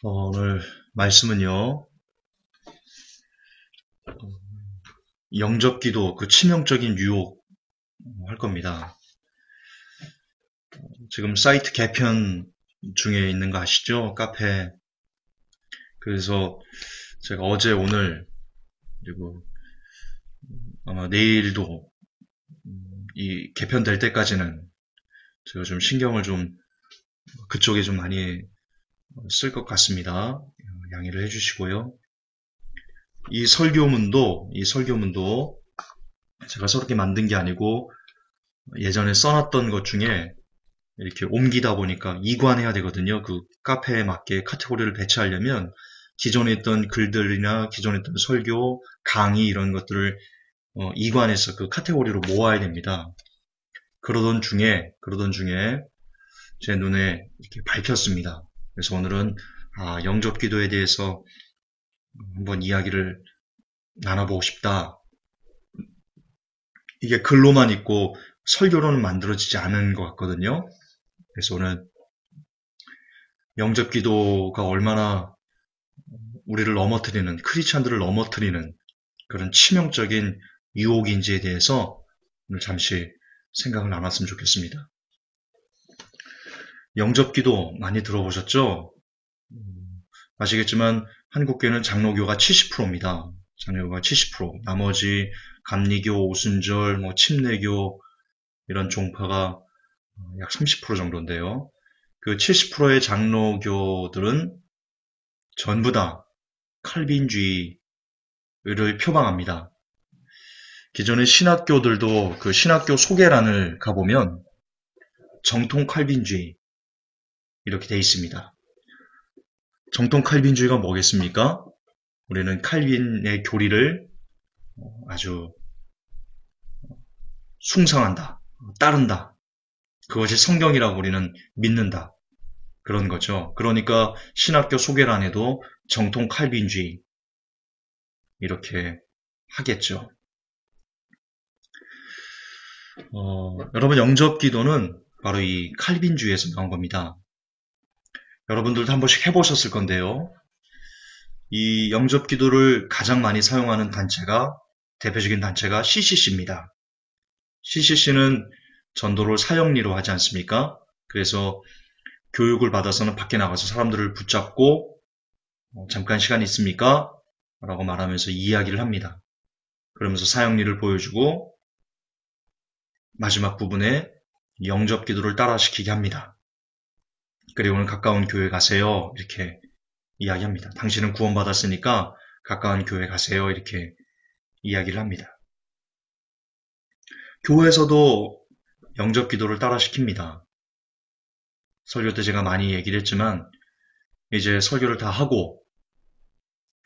오늘 말씀은요, 영접기도 그 치명적인 유혹 할 겁니다. 지금 사이트 개편 중에 있는 거 아시죠? 카페. 그래서 제가 어제 오늘 그리고 아마 내일도 이 개편될 때까지는 제가 좀 신경을 좀 그쪽에 좀 많이 쓸 것 같습니다. 양해를 해주시고요. 이 설교문도 제가 새롭게 만든 게 아니고 예전에 써놨던 것 중에 이렇게 옮기다 보니까 이관해야 되거든요. 그 카페에 맞게 카테고리를 배치하려면 기존에 있던 글들이나 기존에 있던 설교, 강의 이런 것들을 이관해서 그 카테고리로 모아야 됩니다. 그러던 중에 제 눈에 이렇게 밝혔습니다. 그래서 오늘은 영접 기도에 대해서 한번 이야기를 나눠보고 싶다. 이게 글로만 있고 설교로는 만들어지지 않은 것 같거든요. 그래서 오늘 영접 기도가 얼마나 우리를 넘어뜨리는, 크리스찬들을 넘어뜨리는 그런 치명적인 유혹인지에 대해서 오늘 잠시 생각을 나눴으면 좋겠습니다. 영접기도 많이 들어보셨죠? 아시겠지만 한국교회는 장로교가 70%입니다. 장로교가 70%. 나머지 감리교, 오순절, 침례교 이런 종파가 약 30% 정도인데요. 그 70%의 장로교들은 전부 다 칼빈주의를 표방합니다. 기존의 신학교들도 그 신학교 소개란을 가보면 정통 칼빈주의 이렇게 돼 있습니다. 정통 칼빈주의가 뭐겠습니까? 우리는 칼빈의 교리를 아주 숭상한다, 따른다. 그것이 성경이라고 우리는 믿는다. 그런 거죠. 그러니까 신학교 소개란에도 정통 칼빈주의 이렇게 하겠죠. 여러분 영접 기도는 바로 이 칼빈주의에서 나온 겁니다. 여러분들도 한 번씩 해보셨을 건데요. 이 영접 기도를 가장 많이 사용하는 대표적인 단체가 CCC입니다. CCC는 전도를 사형리로 하지 않습니까? 그래서 교육을 받아서는 밖에 나가서 사람들을 붙잡고 잠깐 시간 있습니까? 라고 말하면서 이야기를 합니다. 그러면서 사형리를 보여주고 마지막 부분에 영접 기도를 따라시키게 합니다. 그리고는 가까운 교회 가세요. 이렇게 이야기합니다. 당신은 구원받았으니까 가까운 교회 가세요. 이렇게 이야기를 합니다. 교회에서도 영접 기도를 따라 시킵니다. 설교 때 제가 많이 얘기를 했지만 이제 설교를 다 하고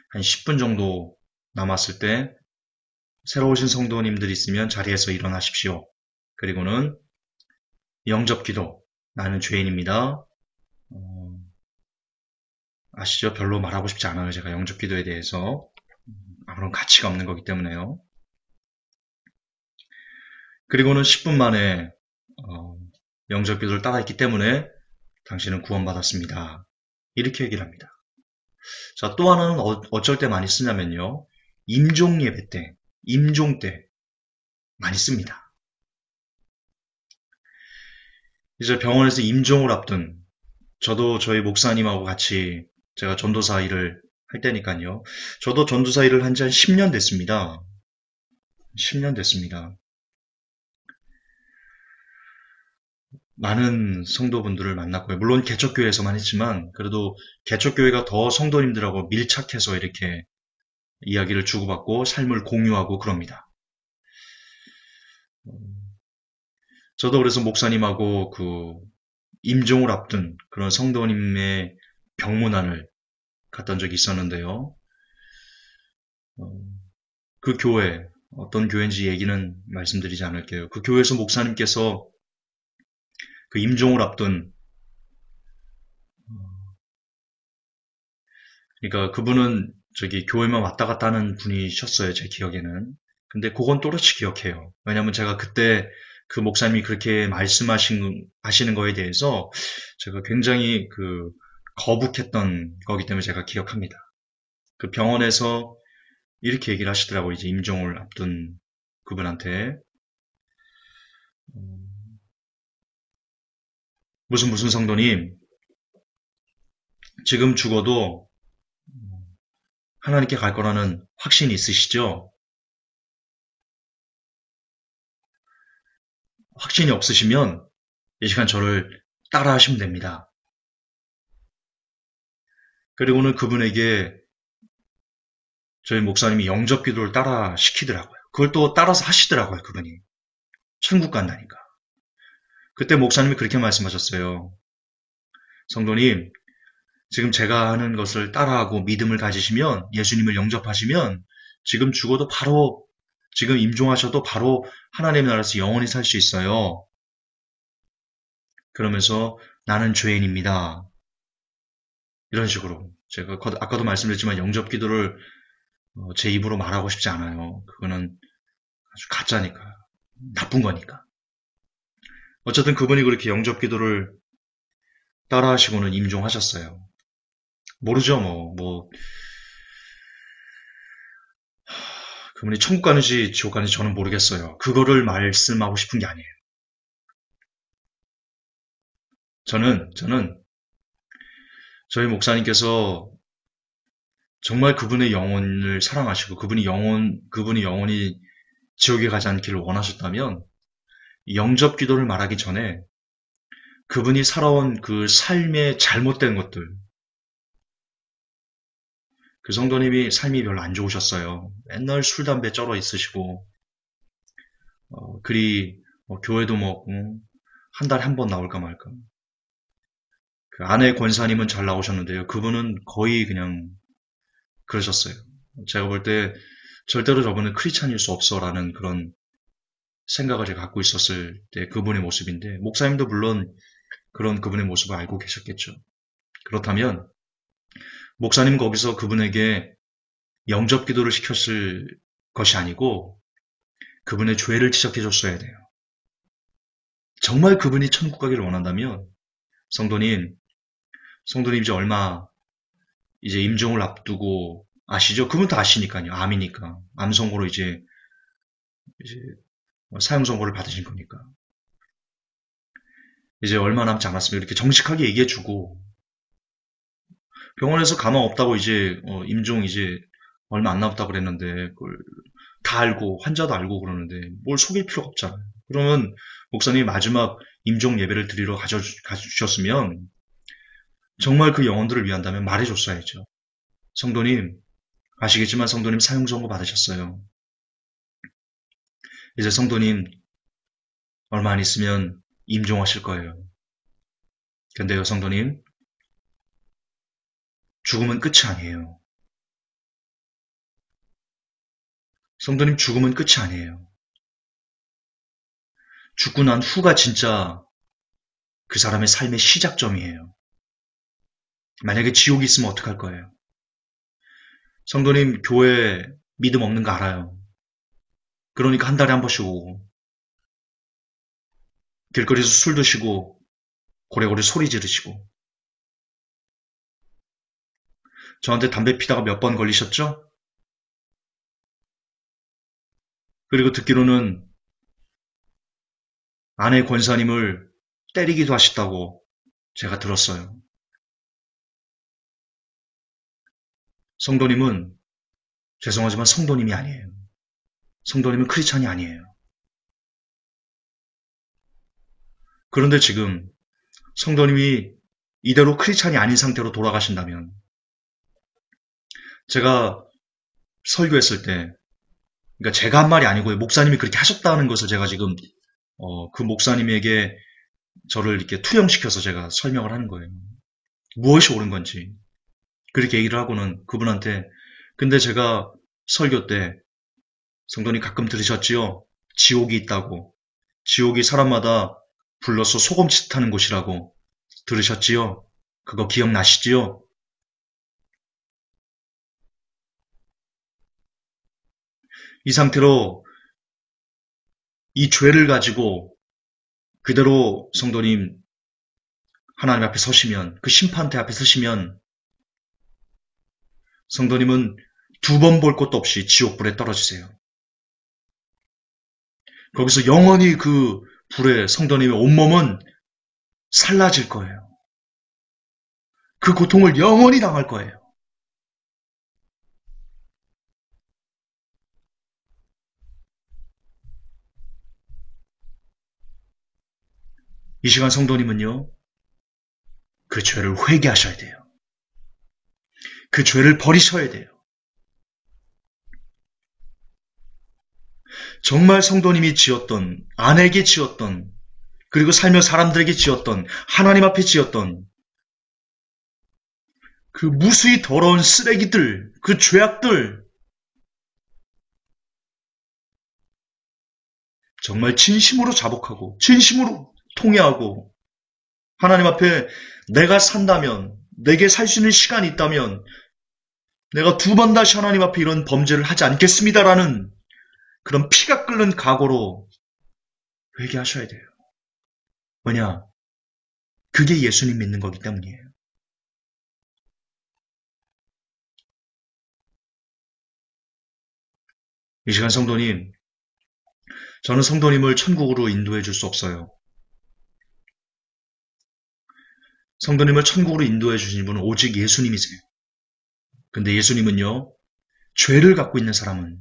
한 10분 정도 남았을 때 새로 오신 성도님들 있으면 자리에서 일어나십시오. 그리고는 영접 기도, 나는 죄인입니다. 아시죠? 별로 말하고 싶지 않아요. 제가 영접 기도에 대해서. 아무런 가치가 없는 거기 때문에요. 그리고는 10분 만에 영접 기도를 따라했기 때문에 당신은 구원받았습니다. 이렇게 얘기를 합니다. 자, 또 하나는 어쩔 때 많이 쓰냐면요. 임종 예배 때, 임종 때 많이 씁니다. 이제 병원에서 임종을 앞둔 저도 저희 목사님하고 같이 제가 전도사 일을 할 때니까요. 저도 전도사 일을 한 지 한 10년 됐습니다. 10년 됐습니다. 많은 성도분들을 만났고요. 물론 개척교회에서만 했지만 그래도 개척교회가 더 성도님들하고 밀착해서 이렇게 이야기를 주고받고 삶을 공유하고 그럽니다. 저도 그래서 목사님하고 그 임종을 앞둔 그런 성도님의 병문안을 갔던 적이 있었는데요. 그 교회, 어떤 교회인지 얘기는 말씀드리지 않을게요. 그 교회에서 목사님께서 그 임종을 앞둔, 그러니까 그분은 저기 교회만 왔다 갔다 하는 분이셨어요, 제 기억에는. 근데 그건 또렷이 기억해요. 왜냐면 제가 그때 그 목사님이 그렇게 하시는 거에 대해서 제가 굉장히 거북했던 거기 때문에 제가 기억합니다. 그 병원에서 이렇게 얘기를 하시더라고요. 이제 임종을 앞둔 그분한테. 무슨 성도님, 지금 죽어도 하나님께 갈 거라는 확신이 있으시죠? 확신이 없으시면 이 시간 저를 따라 하시면 됩니다. 그리고는 그분에게 저희 목사님이 영접 기도를 따라 시키더라고요. 그걸 또 따라서 하시더라고요, 그분이. 천국 간다니까. 그때 목사님이 그렇게 말씀하셨어요. 성도님, 지금 제가 하는 것을 따라하고 믿음을 가지시면, 예수님을 영접하시면, 지금 죽어도 바로, 지금 임종하셔도 바로 하나님의 나라에서 영원히 살 수 있어요. 그러면서 나는 죄인입니다. 이런 식으로. 제가 아까도 말씀드렸지만 영접 기도를 제 입으로 말하고 싶지 않아요. 그거는 아주 가짜니까. 나쁜 거니까. 어쨌든 그분이 그렇게 영접 기도를 따라 하시고는 임종하셨어요. 모르죠, 그분이 천국 가는지 지옥 가는지 저는 모르겠어요. 그거를 말씀하고 싶은 게 아니에요. 저는 저희 목사님께서 정말 그분의 영혼을 사랑하시고 그분이 영혼이 지옥에 가지 않기를 원하셨다면 영접 기도를 말하기 전에 그분이 살아온 그 삶의 잘못된 것들, 그 성도님이 삶이 별로 안 좋으셨어요. 맨날 술, 담배 쩔어 있으시고, 그리 교회도 한 달에 한 번 나올까 말까. 그 아내 권사님은 잘 나오셨는데요. 그분은 거의 그냥 그러셨어요. 제가 볼 때 절대로 저분은 크리스찬일 수 없어라는 그런 생각을 제가 갖고 있었을 때 그분의 모습인데, 목사님도 물론 그런 그분의 모습을 알고 계셨겠죠. 그렇다면 목사님 거기서 그분에게 영접 기도를 시켰을 것이 아니고 그분의 죄를 지적해 줬어야 돼요. 정말 그분이 천국 가기를 원한다면 성도님 이제 얼마 이제 임종을 앞두고 아시죠? 그분도 아시니까요. 암이니까. 암 선고로 이제 사형 선고를 받으신 거니까. 이제 얼마 남지 않았으면 이렇게 정직하게 얘기해주고 병원에서 가망 없다고 이제 임종 이제 얼마 안 남았다고 그랬는데 그걸 다 알고 환자도 알고 그러는데 뭘 속일 필요가 없잖아요. 그러면 목사님이 마지막 임종 예배를 드리러 가주셨으면 정말 그 영혼들을 위한다면 말해줬어야죠. 성도님 아시겠지만 성도님 사형 선고 받으셨어요. 이제 성도님 얼마 안 있으면 임종하실 거예요. 근데요 성도님 죽음은 끝이 아니에요. 성도님 죽음은 끝이 아니에요. 죽고 난 후가 진짜 그 사람의 삶의 시작점이에요. 만약에 지옥이 있으면 어떡할 거예요? 성도님 교회 믿음 없는 거 알아요. 그러니까 한 달에 한 번씩 오고 길거리에서 술 드시고 고래고래 소리 지르시고 저한테 담배 피다가 몇 번 걸리셨죠? 그리고 듣기로는 아내 권사님을 때리기도 하셨다고 제가 들었어요. 성도님은 죄송하지만 성도님이 아니에요. 성도님은 크리스찬이 아니에요. 그런데 지금 성도님이 이대로 크리스찬이 아닌 상태로 돌아가신다면 제가 설교했을 때 그러니까 제가 한 말이 아니고요. 목사님이 그렇게 하셨다는 것을 제가 지금 그 목사님에게 저를 이렇게 투영시켜서 제가 설명을 하는 거예요. 무엇이 옳은 건지 그렇게 얘기를 하고는 그분한테 근데 제가 설교 때 성도님 가끔 들으셨지요? 지옥이 있다고 지옥이 사람마다 불러서 소금짓 하는 곳이라고 들으셨지요? 그거 기억나시지요? 이 상태로 이 죄를 가지고 그대로 성도님 하나님 앞에 서시면, 그 심판대 앞에 서시면 성도님은 두 번 볼 것도 없이 지옥불에 떨어지세요. 거기서 영원히 그 불에 성도님의 온몸은 살라질 거예요. 그 고통을 영원히 당할 거예요. 이 시간 성도님은요, 그 죄를 회개하셔야 돼요. 그 죄를 버리셔야 돼요. 정말 성도님이 지었던, 아내에게 지었던, 그리고 살며 사람들에게 지었던, 하나님 앞에 지었던 그 무수히 더러운 쓰레기들, 그 죄악들, 정말 진심으로 자복하고, 진심으로 통회하고, 하나님 앞에 내가 산다면, 내게 살 수 있는 시간이 있다면, 내가 두 번 다시 하나님 앞에 이런 범죄를 하지 않겠습니다라는 그런 피가 끓는 각오로 회개하셔야 돼요. 왜냐? 그게 예수님 믿는 거기 때문이에요. 이 시간 성도님, 저는 성도님을 천국으로 인도해 줄 수 없어요. 성도님을 천국으로 인도해 주신 분은 오직 예수님이세요. 근데 예수님은요, 죄를 갖고 있는 사람은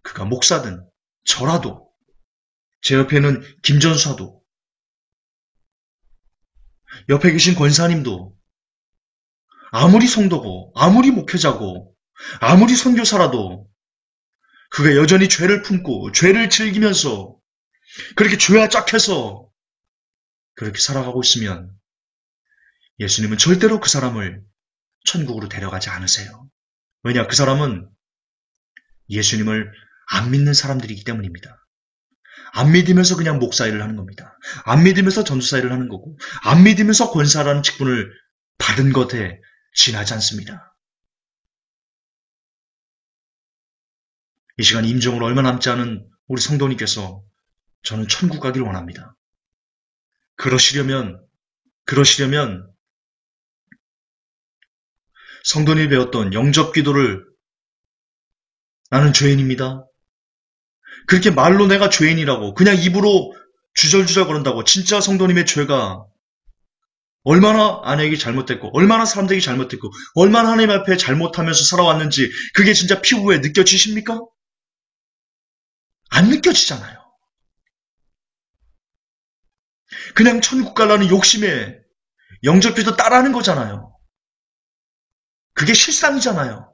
그가 목사든 저라도 제 옆에는 김전사도 옆에 계신 권사님도 아무리 성도고 아무리 목회자고 아무리 선교사라도 그가 여전히 죄를 품고 죄를 즐기면서 그렇게 죄와 짝해서 그렇게 살아가고 있으면 예수님은 절대로 그 사람을 천국으로 데려가지 않으세요. 왜냐? 그 사람은 예수님을 안 믿는 사람들이기 때문입니다. 안 믿으면서 그냥 목사 일을 하는 겁니다. 안 믿으면서 전도사 일을 하는 거고, 안 믿으면서 권사라는 직분을 받은 것에 지나지 않습니다. 이 시간 임종으로 얼마 남지 않은 우리 성도님께서 저는 천국 가기를 원합니다. 그러시려면 성도님이 배웠던 영접 기도를 나는 죄인입니다. 그렇게 말로 내가 죄인이라고 그냥 입으로 주절주절 거린다고 진짜 성도님의 죄가 얼마나 아내에게 잘못됐고 얼마나 사람들에게 잘못됐고 얼마나 하나님 앞에 잘못하면서 살아왔는지 그게 진짜 피부에 느껴지십니까? 안 느껴지잖아요. 그냥 천국 가려는 욕심에 영접기도 따라하는 거잖아요. 그게 실상이잖아요.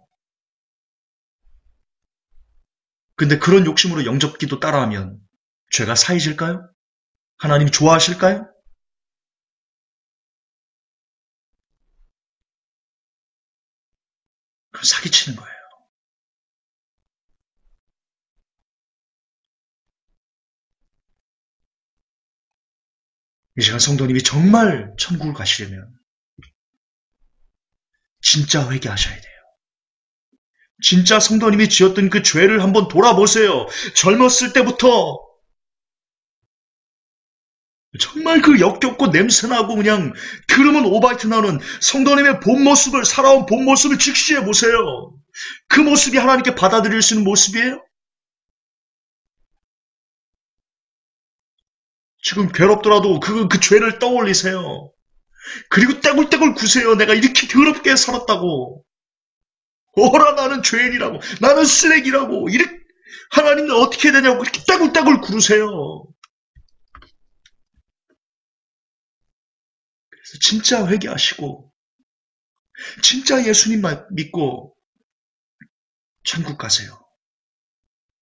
근데 그런 욕심으로 영접기도 따라하면 죄가 사해질까요? 하나님이 좋아하실까요? 그럼 사기치는 거예요. 이 시간 성도님이 정말 천국을 가시려면 진짜 회개하셔야 돼요. 진짜 성도님이 지었던 그 죄를 한번 돌아보세요. 젊었을 때부터 정말 그 역겹고 냄새나고 그냥 들으면 오바이트 나는 성도님의 본 모습을 살아온 본 모습을 직시해 보세요. 그 모습이 하나님께 받아들일 수 있는 모습이에요? 지금 괴롭더라도 그 죄를 떠올리세요. 그리고 떼굴떼굴 구세요. 내가 이렇게 더럽게 살았다고. 어라 나는 죄인이라고. 나는 쓰레기라고. 이렇게 하나님은 어떻게 해야 되냐고 이렇게 떼굴떼굴 구르세요. 그래서 진짜 회개하시고 진짜 예수님 믿고 천국 가세요.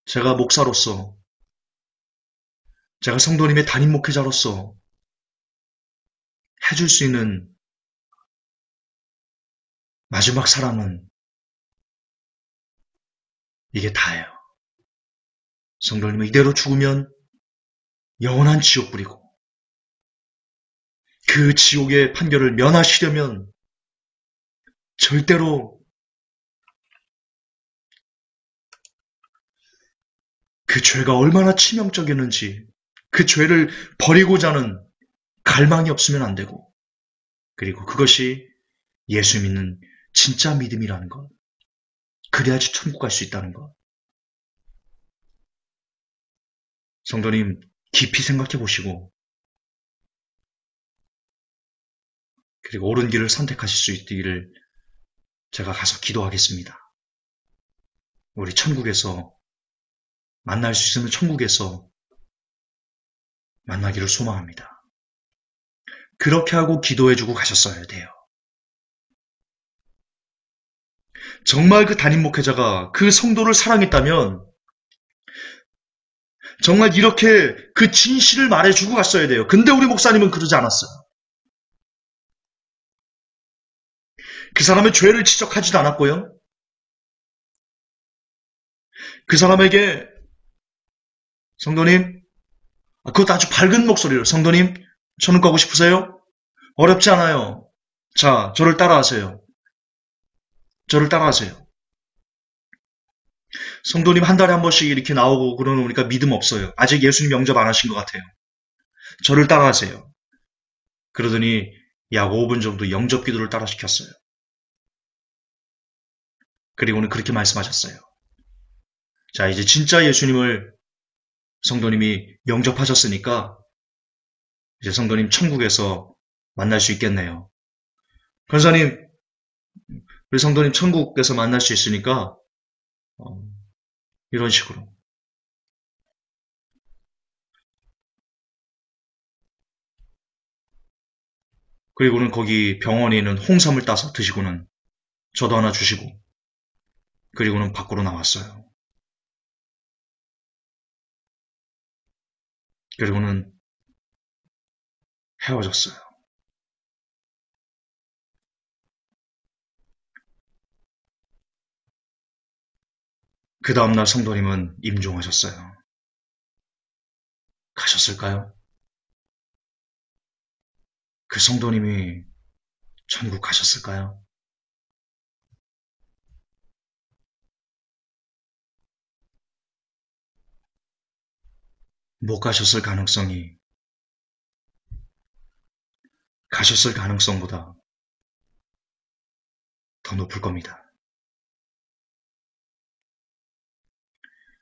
제가 목사로서 제가 성도님의 담임 목회자로서 해줄 수 있는 마지막 사랑은 이게 다예요. 성도님은 이대로 죽으면 영원한 지옥불이고 그 지옥의 판결을 면하시려면 절대로 그 죄가 얼마나 치명적이었는지 그 죄를 버리고자 하는 갈망이 없으면 안 되고 그리고 그것이 예수 믿는 진짜 믿음이라는 것. 그래야지 천국 갈 수 있다는 것. 성도님, 깊이 생각해 보시고, 그리고 옳은 길을 선택하실 수 있기를 제가 가서 기도하겠습니다. 우리 천국에서 만날 수 있으면 천국에서 만나기를 소망합니다. 그렇게 하고 기도해주고 가셨어야 돼요. 정말 그 담임 목회자가 그 성도를 사랑했다면 정말 이렇게 그 진실을 말해주고 갔어야 돼요. 근데 우리 목사님은 그러지 않았어요. 그 사람의 죄를 지적하지도 않았고요. 그 사람에게 성도님, 그것도 아주 밝은 목소리로 성도님, 천국 가고 싶으세요? 어렵지 않아요. 자, 저를 따라하세요. 저를 따라하세요. 성도님 한 달에 한 번씩 이렇게 나오고 그러니까 믿음 없어요. 아직 예수님 영접 안 하신 것 같아요. 저를 따라하세요. 그러더니 약 5분 정도 영접 기도를 따라 시켰어요. 그리고는 그렇게 말씀하셨어요. 자, 이제 진짜 예수님을 성도님이 영접하셨으니까 이제 성도님 천국에서 만날 수 있겠네요. 권사님, 우리 성도님 천국에서 만날 수 있으니까 이런 식으로. 그리고는 거기 병원에 있는 홍삼을 따서 드시고는 저도 하나 주시고 그리고는 밖으로 나왔어요. 그리고는 헤어졌어요. 그 다음날 성도님은 임종하셨어요. 가셨을까요? 그 성도님이 천국 가셨을까요? 못 가셨을 가능성보다 더 높을 겁니다.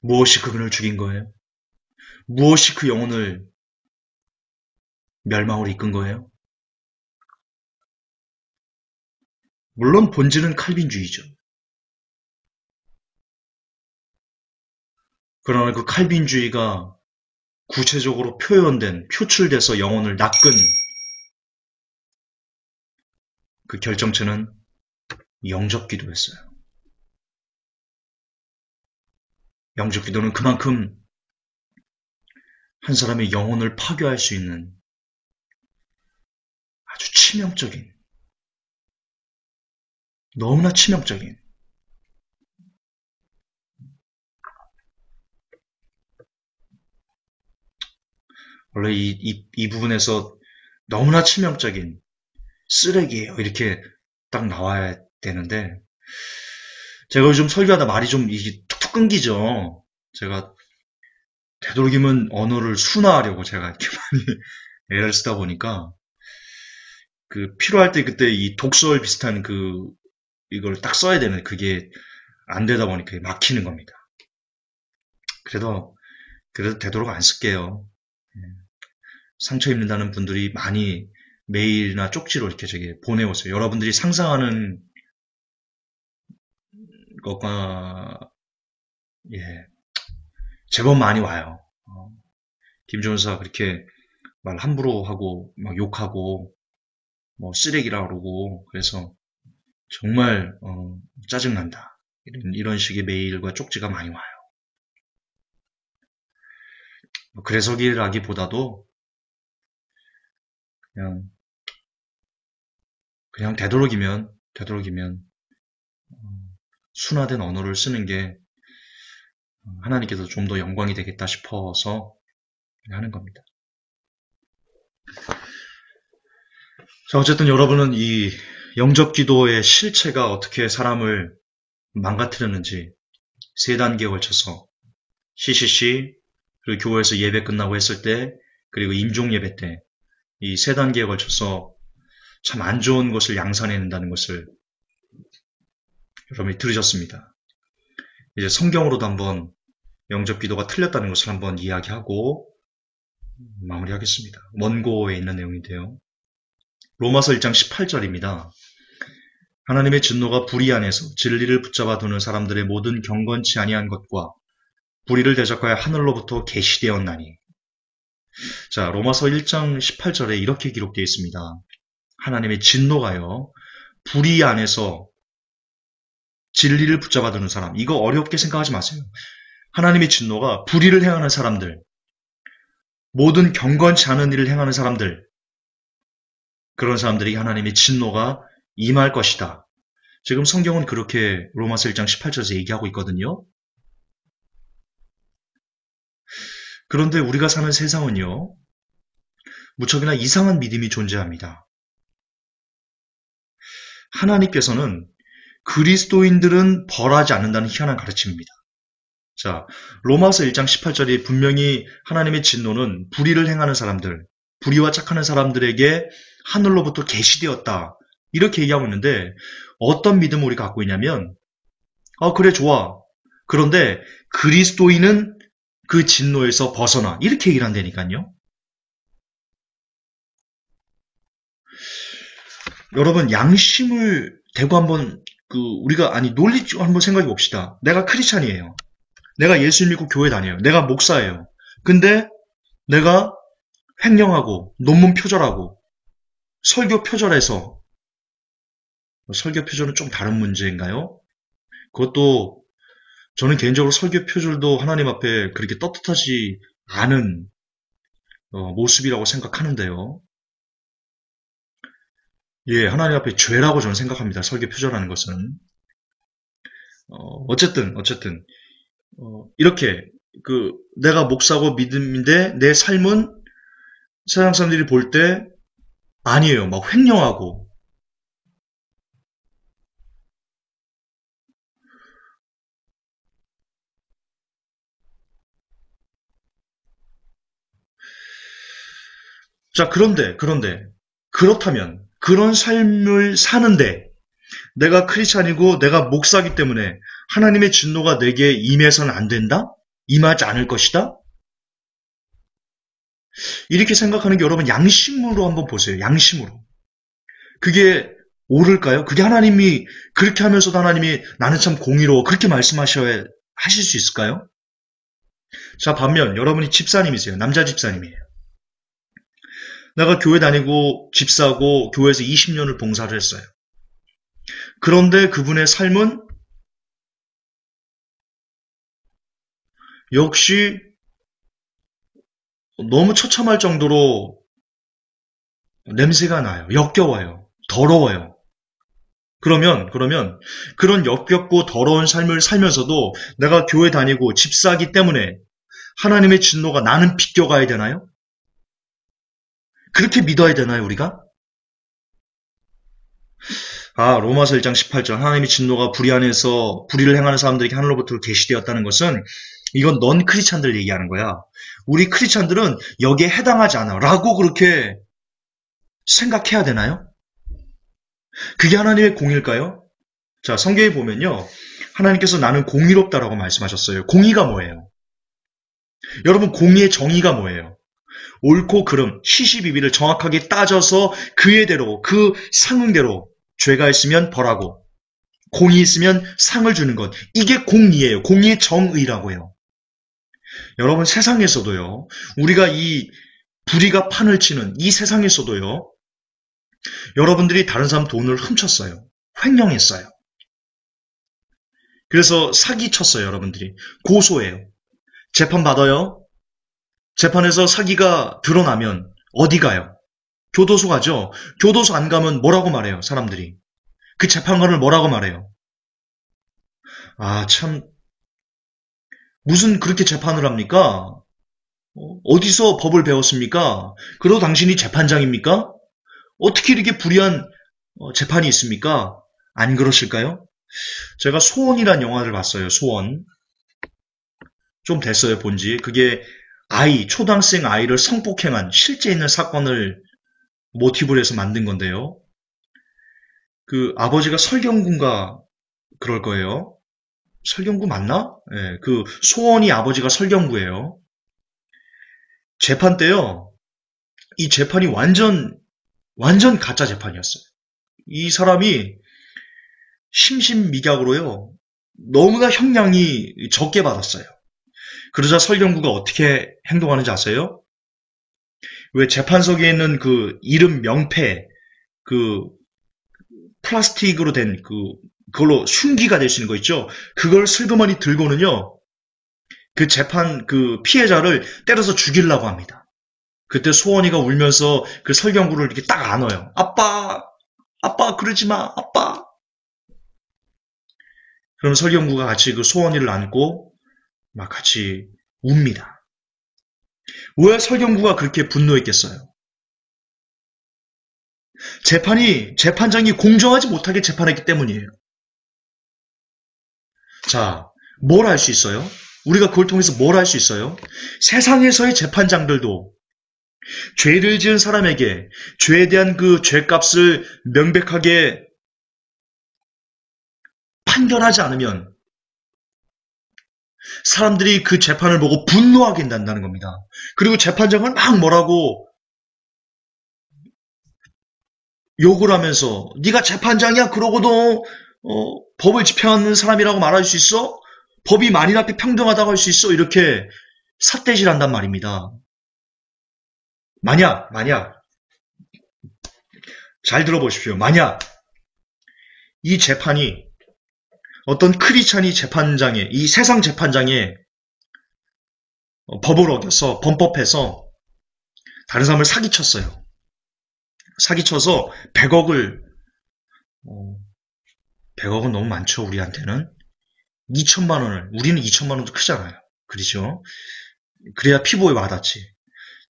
무엇이 그분을 죽인 거예요? 무엇이 그 영혼을 멸망으로 이끈 거예요? 물론 본질은 칼빈주의죠. 그러나 그 칼빈주의가 구체적으로 표출돼서 영혼을 낚은 그 결정체는 영접기도였어요. 영접기도는 그만큼 한 사람의 영혼을 파괴할 수 있는 아주 치명적인, 너무나 치명적인 원래 이 부분에서 너무나 치명적인 쓰레기예요. 이렇게 딱 나와야 되는데 제가 요즘 설교하다 말이 좀 이게 툭툭 끊기죠. 제가 되도록이면 언어를 순화하려고 제가 이렇게 많이 애를 쓰다 보니까 그 필요할 때 그때 이 독설 비슷한 이걸 딱 써야 되는 그게 안 되다 보니까 막히는 겁니다. 그래도 되도록 안 쓸게요. 상처 입는다는 분들이 많이 메일이나 쪽지로 이렇게 저기 보내오세요. 여러분들이 상상하는 것과 제법 많이 와요. 김 전사 그렇게 말 함부로 하고 막 욕하고 뭐 쓰레기라 그러고 그래서 정말 짜증난다. 이런 식의 메일과 쪽지가 많이 와요. 그래서기라기보다도 그냥 되도록이면 순화된 언어를 쓰는 게 하나님께서 좀 더 영광이 되겠다 싶어서 하는 겁니다. 자, 어쨌든 여러분은 이 영접 기도의 실체가 어떻게 사람을 망가뜨렸는지 3단계에 걸쳐서 CCC, 그리고 교회에서 예배 끝나고 했을 때, 그리고 임종 예배 때, 이 3단계에 걸쳐서 참 안 좋은 것을 양산해낸다는 것을 여러분이 들으셨습니다. 이제 성경으로도 한번 영접 기도가 틀렸다는 것을 한번 이야기하고 마무리하겠습니다. 원고에 있는 내용인데요. 로마서 1장 18절입니다. 하나님의 진노가 불의 안에서 진리를 붙잡아 두는 사람들의 모든 경건치 아니한 것과 불의를 대적하여 하늘로부터 계시되었나니. 자, 로마서 1장 18절에 이렇게 기록되어 있습니다. 하나님의 진노가요, 불의 안에서 진리를 붙잡아 두는 사람. 이거 어렵게 생각하지 마세요. 하나님의 진노가 불의를 행하는 사람들, 모든 경건치 않은 일을 행하는 사람들, 그런 사람들이 하나님의 진노가 임할 것이다. 지금 성경은 그렇게 로마서 1장 18절에서 얘기하고 있거든요. 그런데 우리가 사는 세상은요, 무척이나 이상한 믿음이 존재합니다. 하나님께서는 그리스도인들은 벌하지 않는다는 희한한 가르침입니다. 자, 로마서 1장 18절에 분명히 하나님의 진노는 불의를 행하는 사람들, 불의와 착하는 사람들에게 하늘로부터 계시되었다. 이렇게 얘기하고 있는데 어떤 믿음을 우리가 갖고 있냐면 그래 좋아. 그런데 그리스도인은 그 진노에서 벗어나. 이렇게 얘기를 한다니까요. 여러분 양심을 대고 한번 우리가 논리적으로 한번 생각해 봅시다. 내가 크리스찬이에요. 내가 예수 믿고 교회 다녀요. 내가 목사예요. 근데 내가 횡령하고 논문 표절하고 설교 표절해서 설교 표절은 좀 다른 문제인가요? 그것도 저는 개인적으로 설교 표절도 하나님 앞에 그렇게 떳떳하지 않은 모습이라고 생각하는데요. 예, 하나님 앞에 죄라고 저는 생각합니다. 설교 표절하는 것은. 어쨌든 이렇게 내가 목사고 믿음인데 내 삶은 세상 사람들이 볼 때 아니에요. 막 횡령하고 자, 그런데 그렇다면 그런 삶을 사는데 내가 크리스찬이고 내가 목사기 때문에 하나님의 진노가 내게 임해서는 안 된다? 임하지 않을 것이다? 이렇게 생각하는 게 여러분 양심으로 한번 보세요. 양심으로. 그게 옳을까요? 그게 하나님이 그렇게 하면서도 하나님이 나는 참 공의로워 그렇게 말씀하셔야 하실 수 있을까요? 자, 반면 여러분이 집사님이세요. 남자 집사님이에요. 내가 교회 다니고 집사고 교회에서 20년을 봉사를 했어요. 그런데 그분의 삶은 역시 너무 처참할 정도로 냄새가 나요. 역겨워요. 더러워요. 그러면 그런 역겹고 더러운 삶을 살면서도 내가 교회 다니고 집사하기 때문에 하나님의 진노가 나는 비껴가야 되나요? 그렇게 믿어야 되나요, 우리가? 로마서 1장 18절 하나님의 진노가 불의 안에서 불의를 행하는 사람들에게 하늘로부터 계시되었다는 것은 이건 넌 크리스찬들 얘기하는 거야. 우리 크리스찬들은 여기에 해당하지 않아 라고 그렇게 생각해야 되나요? 그게 하나님의 공일까요? 자, 성경에 보면요. 하나님께서 나는 공의롭다라고 말씀하셨어요. 공의가 뭐예요? 여러분 공의의 정의가 뭐예요? 옳고 그름, 시시비비를 정확하게 따져서 그의 대로, 그 상응대로 죄가 있으면 벌하고 공이 있으면 상을 주는 것. 이게 공의예요. 공의의 정의라고요. 여러분 세상에서도요. 우리가 이 불의가 판을 치는 이 세상에서도요. 여러분들이 다른 사람 돈을 훔쳤어요. 횡령했어요. 그래서 사기쳤어요. 여러분들이. 고소해요. 재판 받아요. 재판에서 사기가 드러나면 어디 가요? 교도소 가죠. 교도소 안 가면 뭐라고 말해요? 사람들이. 그 재판관을 뭐라고 말해요? 참 무슨 그렇게 재판을 합니까? 어디서 법을 배웠습니까? 그러고 당신이 재판장입니까? 어떻게 이렇게 불의한 재판이 있습니까? 안 그러실까요? 제가 소원이란 영화를 봤어요. 소원. 좀 됐어요, 본지. 그게 초등학생 아이를 성폭행한 실제 있는 사건을 모티브로 해서 만든 건데요. 그 아버지가 설경구인가 그럴 거예요. 설경구 맞나? 예, 그 소원이 아버지가 설경구예요. 재판 때요. 이 재판이 완전 가짜 재판이었어요. 이 사람이 심신미약으로요. 너무나 형량이 적게 받았어요. 그러자 설경구가 어떻게 행동하는지 아세요? 왜 재판석에 있는 그 이름 명패, 그 플라스틱으로 된 그걸로 흉기가 될 수 있는 거 있죠? 그걸 슬그머니 들고는요, 그 재판 그 피해자를 때려서 죽이려고 합니다. 그때 소원이가 울면서 그 설경구를 이렇게 딱 안아요. 아빠, 아빠 그러지 마, 아빠. 그럼 설경구가 같이 그 소원이를 안고 막 같이 웁니다. 왜 설경구가 그렇게 분노했겠어요? 재판장이 공정하지 못하게 재판했기 때문이에요. 자, 뭘 할 수 있어요? 우리가 그걸 통해서 뭘 할 수 있어요? 세상에서의 재판장들도 죄를 지은 사람에게 죄에 대한 그 죄값을 명백하게 판결하지 않으면 사람들이 그 재판을 보고 분노하게 된다는 겁니다. 그리고 재판장은 막 뭐라고 욕을 하면서 네가 재판장이야? 그러고도 법을 집행하는 사람이라고 말할 수 있어? 법이 만인 앞에 평등하다고 할 수 있어? 이렇게 삿대질한단 말입니다. 만약 잘 들어보십시오. 만약 이 재판이 어떤 크리스찬이 재판장에 이 세상 재판장에 법을 어겨서 범법해서 다른 사람을 사기쳤어요. 사기쳐서 100억은 너무 많죠, 우리한테는. 2천만 원을, 우리는 2천만 원도 크잖아요. 그렇죠? 그래야 피부에 와닿지.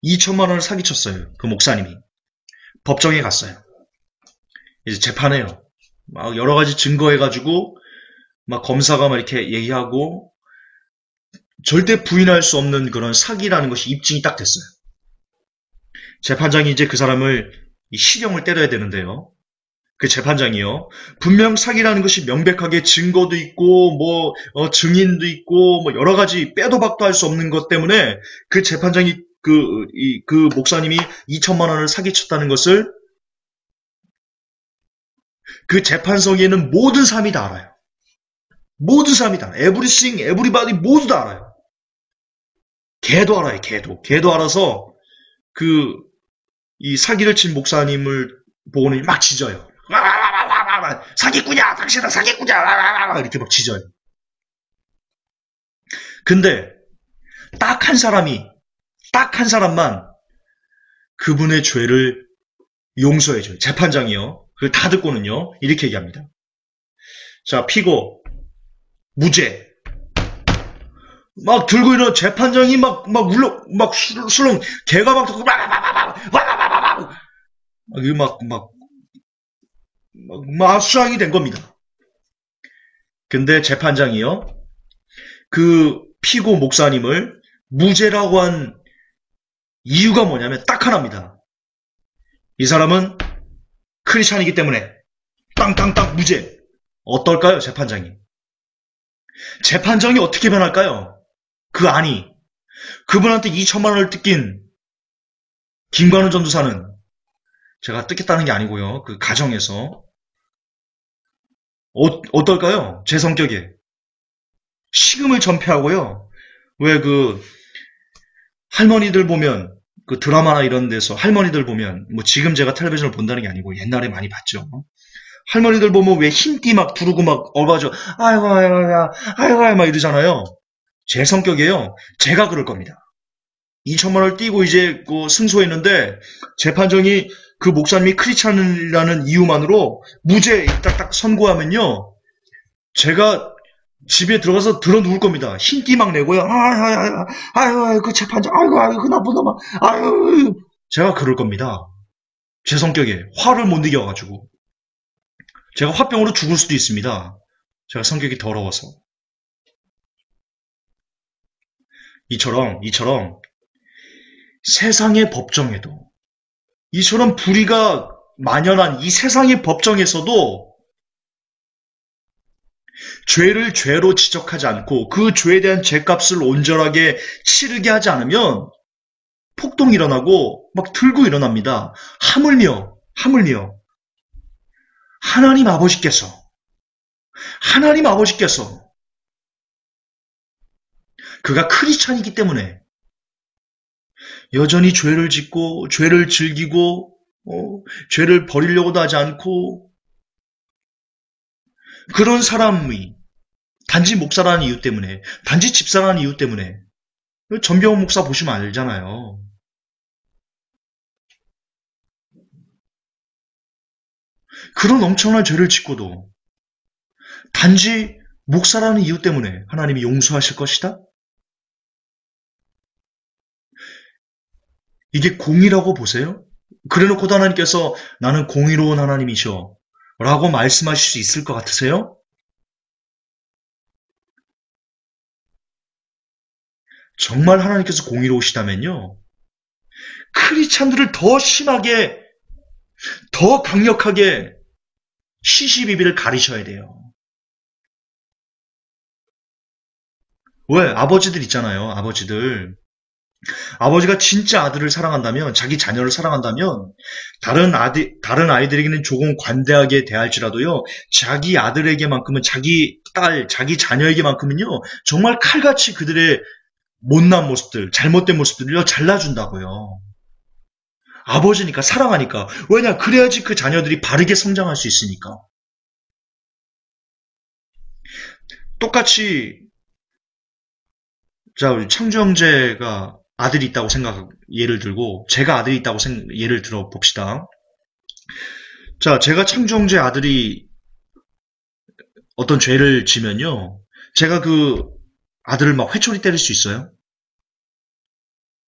2천만 원을 사기쳤어요. 그 목사님이. 법정에 갔어요. 이제 재판해요. 막 여러 가지 증거해가지고, 막 검사가 막 이렇게 얘기하고, 절대 부인할 수 없는 그런 사기라는 것이 입증이 딱 됐어요. 재판장이 이제 그 사람을 실형을 때려야 되는데요. 그 재판장이요. 분명 사기라는 것이 명백하게 증거도 있고, 증인도 있고, 여러 가지 빼도 박도 할 수 없는 것 때문에 그 재판장이 그 목사님이 2천만 원을 사기쳤다는 것을 그 재판석에 있는 모든 사람이 다 알아요. 모든 사람이 다 알아요. Everything, everybody 모두 다 알아요. 걔도 알아요, 걔도 알아서 이 사기를 친 목사님을 보고는 막 짖어요. 사기꾼이야! 당신은 사기꾼이야! 이렇게 막 짖어요. 근데 딱 한 사람만 그분의 죄를 용서해줘요. 재판장이요. 그걸 다 듣고는요. 이렇게 얘기합니다. 자, 피고 무죄. 막 들고 일어나 재판장이 막 술렁 개가 막 수상이 된 겁니다. 근데 재판장이요. 그 피고 목사님을 무죄라고 한 이유가 뭐냐면 딱 하나입니다. 이 사람은 크리스찬이기 때문에 땅땅땅 무죄. 어떨까요, 재판장이? 재판장이 어떻게 변할까요? 그 안이 그분한테 2천만 원을 뜯긴 김관우 전도사는 제가 뜯겠다는 게 아니고요. 그 가정에서 어떨까요? 제 성격에 식음을 전폐하고요. 왜 할머니들 보면 그 드라마나 이런 데서 할머니들 보면 지금 제가 텔레비전을 본다는 게 아니고 옛날에 많이 봤죠. 할머니들 보면 왜 흰띠 막 두르고 막 얼마죠? 아이고 막 이러잖아요. 제 성격이에요. 제가 그럴 겁니다. 2천만 원을 띄고 이제 승소했는데 재판장이 그 목사님이 크리스찬이라는 이유만으로 무죄 딱딱 선고하면요. 제가 집에 들어가서 들어 누울 겁니다. 흰띠 막 내고요. 아유, 그 재판장, 아이고, 그 나쁜 놈아, 아유. 제가 그럴 겁니다. 제 성격에 화를 못 이겨가지고. 제가 화병으로 죽을 수도 있습니다. 제가 성격이 더러워서. 이처럼 세상의 법정에도 이처럼 불의가 만연한 이 세상의 법정에서도 죄를 죄로 지적하지 않고 그 죄에 대한 죄값을 온전하게 치르게 하지 않으면 폭동이 일어나고 막 들고 일어납니다. 하물며 하나님 아버지께서 그가 크리스찬이기 때문에 여전히 죄를 짓고 죄를 즐기고 죄를 버리려고도 하지 않고 그런 사람이 단지 목사라는 이유 때문에 단지 집사라는 이유 때문에 전병훈 목사 보시면 알잖아요. 그런 엄청난 죄를 짓고도 단지 목사라는 이유 때문에 하나님이 용서하실 것이다? 이게 공의라고 보세요? 그래놓고도 하나님께서 나는 공의로운 하나님이셔 라고 말씀하실 수 있을 것 같으세요? 정말 하나님께서 공의로우시다면요, 크리스찬들을 더 심하게, 더 강력하게 시시비비를 가리셔야 돼요. 왜? 아버지들 있잖아요. 아버지가 진짜 아들을 사랑한다면, 자기 자녀를 사랑한다면, 다른 아이들에게는 조금 관대하게 대할지라도요, 자기 아들에게만큼은, 자기 딸, 자기 자녀에게만큼은요, 정말 칼같이 그들의 못난 모습들, 잘못된 모습들을 잘라준다고요. 아버지니까, 사랑하니까. 왜냐? 그래야지 그 자녀들이 바르게 성장할 수 있으니까. 똑같이, 자, 우리 창주 형제가 아들이 있다고 예를 들고, 제가 아들이 있다고 예를 들어 봅시다. 자, 제가 창주 형제 아들이 어떤 죄를 지면요, 제가 그 아들을 막 회초리 때릴 수 있어요?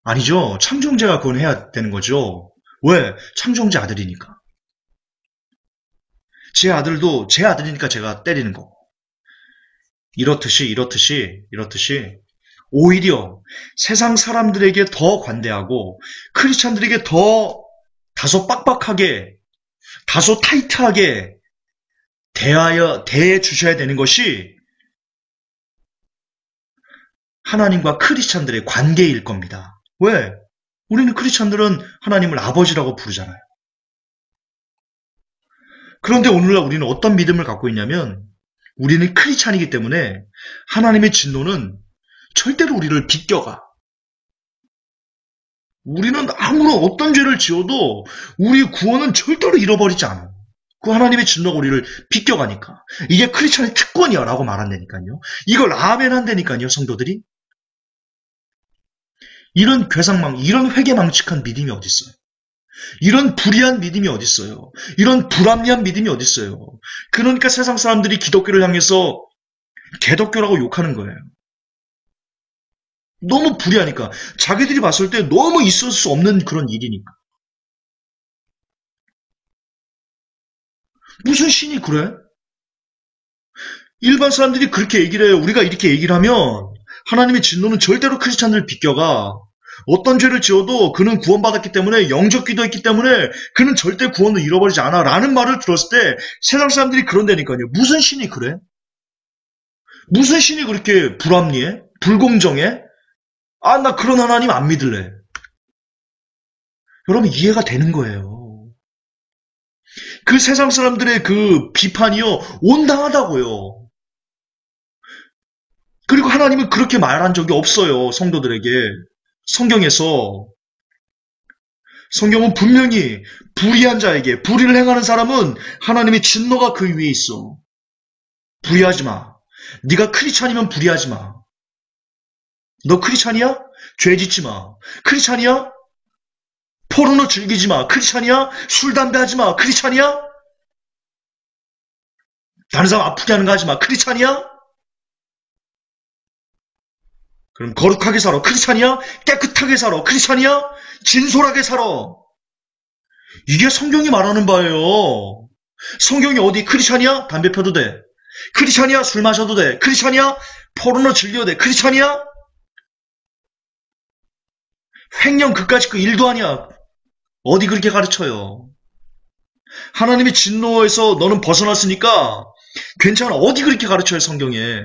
아니죠. 창주 형제가 그건 해야 되는 거죠. 왜? 창주 형제 아들이니까. 제 아들도 제 아들이니까 제가 때리는 거고. 이렇듯이 오히려 세상 사람들에게 더 관대하고 크리스찬들에게 더 다소 빡빡하게, 다소 타이트하게 대해 주셔야 되는 것이 하나님과 크리스찬들의 관계일 겁니다. 왜? 우리는 크리스찬들은 하나님을 아버지라고 부르잖아요. 그런데 오늘날 우리는 어떤 믿음을 갖고 있냐면, 우리는 크리스찬이기 때문에 하나님의 진노는 절대로 우리를 비껴가. 우리는 아무런 어떤 죄를 지어도 우리의 구원은 절대로 잃어버리지 않아. 그 하나님의 진노가 우리를 비껴가니까. 이게 크리스찬의 특권이야 라고 말한다니까요. 이걸 아멘 한다니까요, 성도들이. 이런 이런 회개망측한 믿음이 어딨어요? 이런 불의한 믿음이 어딨어요? 이런 불합리한 믿음이 어딨어요? 그러니까 세상 사람들이 기독교를 향해서 개독교라고 욕하는 거예요. 너무 불의하니까. 자기들이 봤을 때 너무 있을 수 없는 그런 일이니까. 무슨 신이 그래? 일반 사람들이 그렇게 얘기를 해요. 우리가 이렇게 얘기를 하면 하나님의 진노는 절대로 크리스찬들을 비껴가. 어떤 죄를 지어도 그는 구원받았기 때문에, 영적 기도했기 때문에 그는 절대 구원을 잃어버리지 않아 라는 말을 들었을 때 세상 사람들이 그런다니까요. 무슨 신이 그래? 무슨 신이 그렇게 불합리해? 불공정해? 아, 나 그런 하나님 안 믿을래. 여러분, 이해가 되는 거예요. 그 세상 사람들의 그 비판이요, 온당하다고요. 그리고 하나님은 그렇게 말한 적이 없어요, 성도들에게. 성경은 분명히 불의한 자에게, 불의를 행하는 사람은 하나님의 진노가 그 위에 있어. 불의하지 마. 네가 크리스찬이면 불의하지 마. 너 크리스찬이야? 죄 짓지 마. 크리스찬이야? 포르노 즐기지 마. 크리스찬이야? 술, 담배 하지 마. 크리스찬이야? 다른 사람 아프게 하는 거 하지 마. 크리스찬이야? 그럼 거룩하게 살아. 크리스찬이야? 깨끗하게 살아. 크리스찬이야? 진솔하게 살아. 이게 성경이 말하는 바예요. 성경이 어디 크리스찬이야? 담배 펴도 돼. 크리스찬이야? 술 마셔도 돼. 크리스찬이야? 포르노 즐겨도 돼. 크리스찬이야? 횡령 그까짓 그 일도 아니야. 어디 그렇게 가르쳐요. 하나님의 진노에서 너는 벗어났으니까 괜찮아. 어디 그렇게 가르쳐요, 성경에.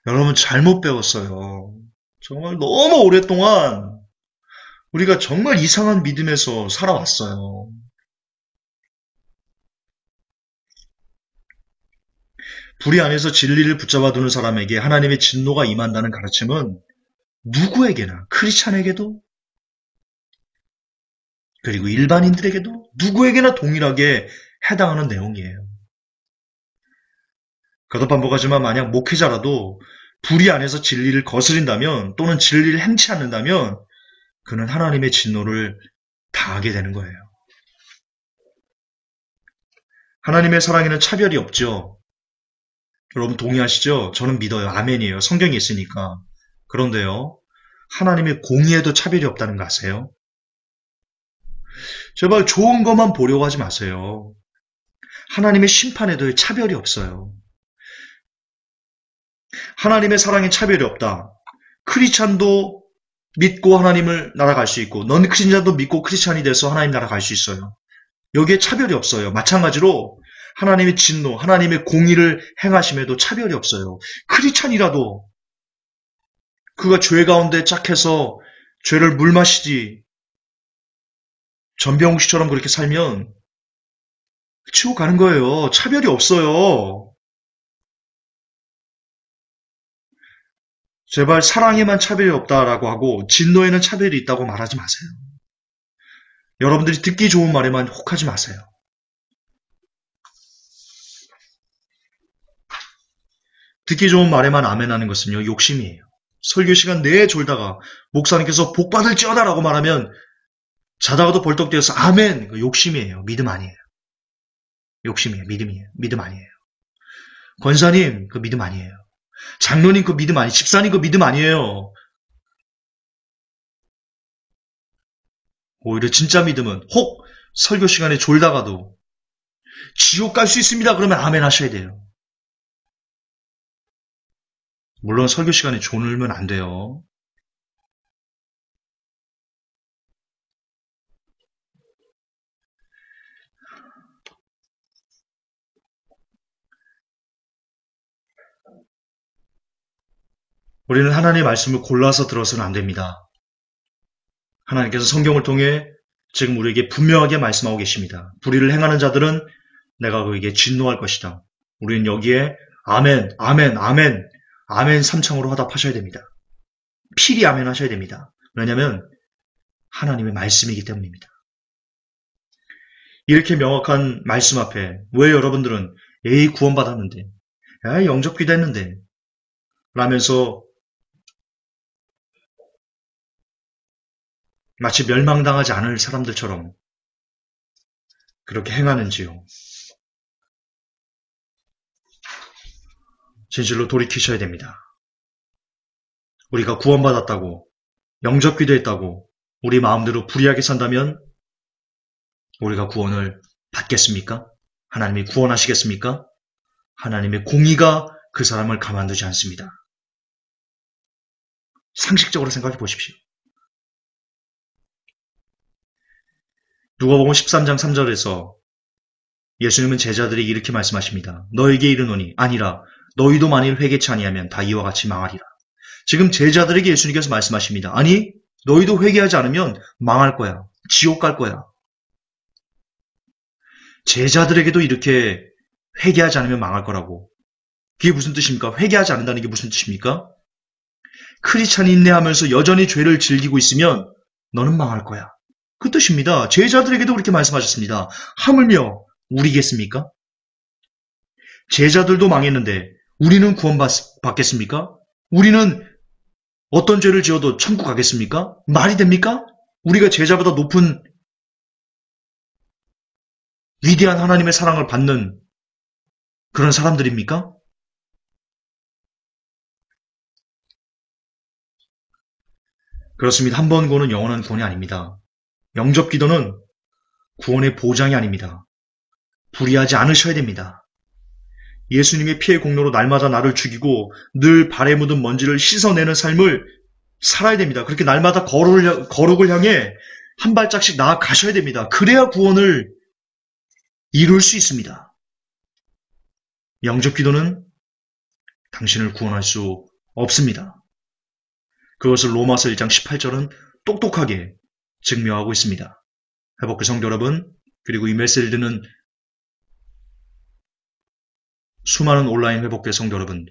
여러분 잘못 배웠어요. 정말 너무 오랫동안 우리가 정말 이상한 믿음에서 살아왔어요. 불의 안에서 진리를 붙잡아 두는 사람에게 하나님의 진노가 임한다는 가르침은 누구에게나, 크리스찬에게도 그리고 일반인들에게도 누구에게나 동일하게 해당하는 내용이에요. 거듭 반복하지만 만약 목회자라도 불의 안에서 진리를 거스린다면 또는 진리를 행치 않는다면 그는 하나님의 진노를 당하게 되는 거예요. 하나님의 사랑에는 차별이 없죠. 여러분 동의하시죠? 저는 믿어요. 아멘이에요. 성경이 있으니까. 그런데요, 하나님의 공의에도 차별이 없다는 거 아세요? 제발 좋은 것만 보려고 하지 마세요. 하나님의 심판에도 차별이 없어요. 하나님의 사랑에 차별이 없다. 크리스찬도 믿고 하나님을 날아갈 수 있고 넌 크리스찬도 믿고 크리스찬이 돼서 하나님 날아갈 수 있어요. 여기에 차별이 없어요. 마찬가지로 하나님의 진노, 하나님의 공의를 행하심에도 차별이 없어요. 크리스찬이라도 그가 죄 가운데 짝해서 죄를 물마시지 전병욱 씨처럼 그렇게 살면 지옥 가는 거예요. 차별이 없어요. 제발 사랑에만 차별이 없다라고 하고 진노에는 차별이 있다고 말하지 마세요. 여러분들이 듣기 좋은 말에만 혹하지 마세요. 듣기 좋은 말에만 아멘하는 것은요, 욕심이에요. 설교 시간 내에 졸다가 목사님께서 복 받을지어다라고 말하면 자다가도 벌떡 깨어서 아멘! 그 욕심이에요. 믿음 아니에요. 욕심이에요. 믿음이에요. 믿음 아니에요. 권사님, 그 믿음 아니에요. 장로님, 그 믿음 아니에요. 집사님, 그 믿음 아니에요. 오히려 진짜 믿음은 혹 설교 시간에 졸다가도 지옥 갈 수 있습니다. 그러면 아멘 하셔야 돼요. 물론 설교 시간에 졸면 안 돼요. 우리는 하나님의 말씀을 골라서 들어서는 안 됩니다. 하나님께서 성경을 통해 지금 우리에게 분명하게 말씀하고 계십니다. 불의를 행하는 자들은 내가 그에게 진노할 것이다. 우리는 여기에 아멘, 아멘, 아멘, 아멘 삼창으로 화답하셔야 됩니다. 필히 아멘 하셔야 됩니다. 왜냐하면 하나님의 말씀이기 때문입니다. 이렇게 명확한 말씀 앞에 왜 여러분들은 에이 구원받았는데, 영접 기도했는데 라면서 마치 멸망당하지 않을 사람들처럼 그렇게 행하는지요. 진실로 돌이키셔야 됩니다. 우리가 구원받았다고, 영접 기도했다고 우리 마음대로 불의하게 산다면 우리가 구원을 받겠습니까? 하나님이 구원하시겠습니까? 하나님의 공의가 그 사람을 가만두지 않습니다. 상식적으로 생각해 보십시오. 누가복음 13장 3절에서 예수님은 제자들에게 이렇게 말씀하십니다. 너에게 이르노니 아니라 너희도 만일 회개치 아니하면 다 이와 같이 망하리라. 지금 제자들에게 예수님께서 말씀하십니다. 아니 너희도 회개하지 않으면 망할 거야. 지옥 갈 거야. 제자들에게도 이렇게 회개하지 않으면 망할 거라고. 그게 무슨 뜻입니까? 회개하지 않는다는 게 무슨 뜻입니까? 크리스찬이 인내하면서 여전히 죄를 즐기고 있으면 너는 망할 거야. 그 뜻입니다. 제자들에게도 그렇게 말씀하셨습니다. 하물며 우리겠습니까? 제자들도 망했는데 우리는 구원받겠습니까? 우리는 어떤 죄를 지어도 천국 가겠습니까? 말이 됩니까? 우리가 제자보다 높은 위대한 하나님의 사랑을 받는 그런 사람들입니까? 그렇습니다. 한 번 구원은 영원한 구원이 아닙니다. 영접 기도는 구원의 보장이 아닙니다. 불의하지 않으셔야 됩니다. 예수님의 피의 공로로 날마다 나를 죽이고 늘 발에 묻은 먼지를 씻어내는 삶을 살아야 됩니다. 그렇게 날마다 거룩을 향해 한 발짝씩 나아가셔야 됩니다. 그래야 구원을 이룰 수 있습니다. 영접 기도는 당신을 구원할 수 없습니다. 그것을 로마서 1장 18절은 똑똑하게 증명하고 있습니다. 회복교 성도 여러분, 그리고 이 메시지를 듣는 수많은 온라인 회복교회 성도 여러분,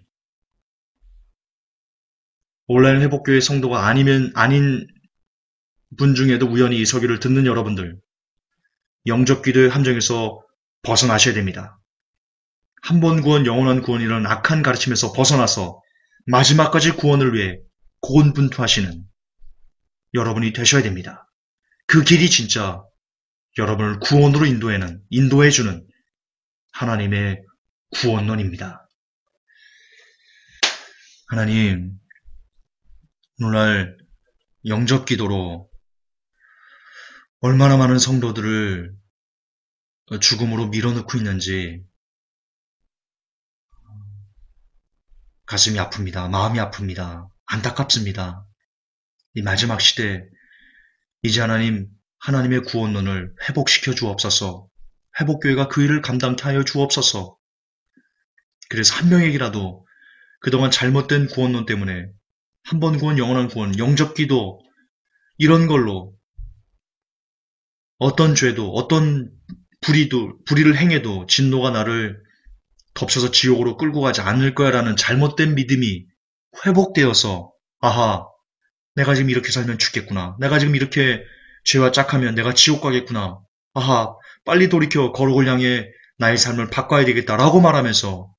온라인 회복교회 성도가 아닌 분 중에도 우연히 이 설교를 듣는 여러분들, 영접 기도의 함정에서 벗어나셔야 됩니다. 한 번 구원, 영원한 구원이라는 악한 가르침에서 벗어나서 마지막까지 구원을 위해 고군분투하시는 여러분이 되셔야 됩니다. 그 길이 진짜 여러분을 구원으로 인도해주는 하나님의 구원론입니다. 하나님, 오늘날 영접 기도로 얼마나 많은 성도들을 죽음으로 밀어넣고 있는지 가슴이 아픕니다. 마음이 아픕니다. 안타깝습니다. 이 마지막 시대, 이제 하나님의 구원론을 회복시켜 주옵소서. 회복교회가 그 일을 감당케 하여 주옵소서. 그래서 한 명에게라도 그동안 잘못된 구원론 때문에 한 번 구원, 영원한 구원, 영접기도 이런 걸로 어떤 죄도, 어떤 불의를 행해도 진노가 나를 덮쳐서 지옥으로 끌고 가지 않을 거야라는 잘못된 믿음이 회복되어서 아하, 내가 지금 이렇게 살면 죽겠구나. 내가 지금 이렇게 죄와 짝하면 내가 지옥 가겠구나. 아하, 빨리 돌이켜 거룩을 향해 나의 삶을 바꿔야 되겠다라고 말하면서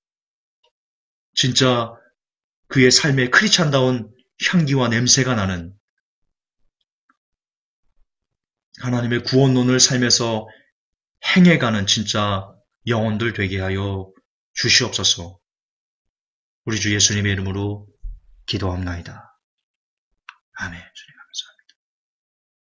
진짜 그의 삶에 크리스찬다운 향기와 냄새가 나는 하나님의 구원론을 삶에서 행해가는 진짜 영혼들 되게 하여 주시옵소서. 우리 주 예수님의 이름으로 기도합나이다. 아멘.